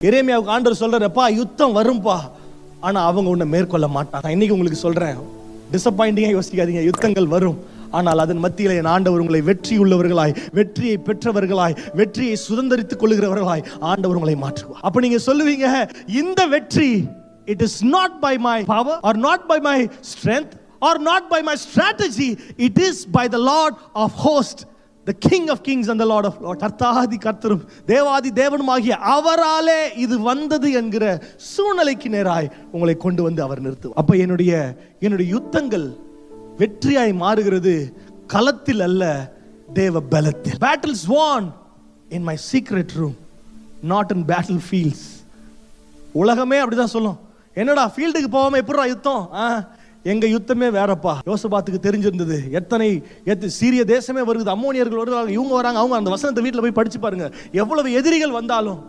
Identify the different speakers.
Speaker 1: எரேமியாவுக்கு ஆண்டவர் சொல்றப்பா யுத்தம் வரும்பா, ஆனா அவங்க உன்னை மேற்கொள்ள மாட்டாங்க. இன்னைக்கு உங்களுக்கு சொல்றேன், டிசப்பாயிண்டிங்கா யோசிக்காதீங்க. யுத்தங்கள் வரும், ஆனால் அதன் மத்தியில் என் ஆண்டவர் உங்களை வெற்றி உள்ளவர்களாய், வெற்றியை பெற்றவர்களாய், வெற்றியை சுதந்திரித்துக் கொள்ளுகிறவர்களாய் ஆண்டவர் உங்களை மாற்றுவார். அப்ப நீங்க சொல்லுவீங்க, இந்த வெற்றி it is not by my power or not by my strength or not by my strategy, it is by the Lord of hosts, the King of kings and the Lord of lords. கர்த்தாதி கர்த்தரும் தேவாதி தேவனுமாகிய அவராலே இது வந்தது என்கிற சூழ்நிலைக்கு நேராய் உங்களை கொண்டு வந்து அவர் நிறுத்துவார். அப்ப என்னுடைய யுத்தங்கள் வெற்றியாய் மாறுகிறது களத்தில் அல்ல, தேவ பலத்தில். Battles won in my secret room, not in battlefields. உலகமே அப்படிதான் சொல்லும், என்னடா ஃபீல்டுக்கு போகாம எப்படிடா யுத்தம்? எங்க யுத்தமே வேறப்பா. யோசபாத்துக்கு தெரிஞ்சிருந்தது, எத்தனை சீரிய தேசமே வருது, அம்மோனியர்கள் வருவாங்க, இவங்க வராங்க, அவங்க அந்த வசனத்தை வீட்டில் போய் படிச்சு பாருங்க. எவ்வளவு எதிரிகள் வந்தாலும்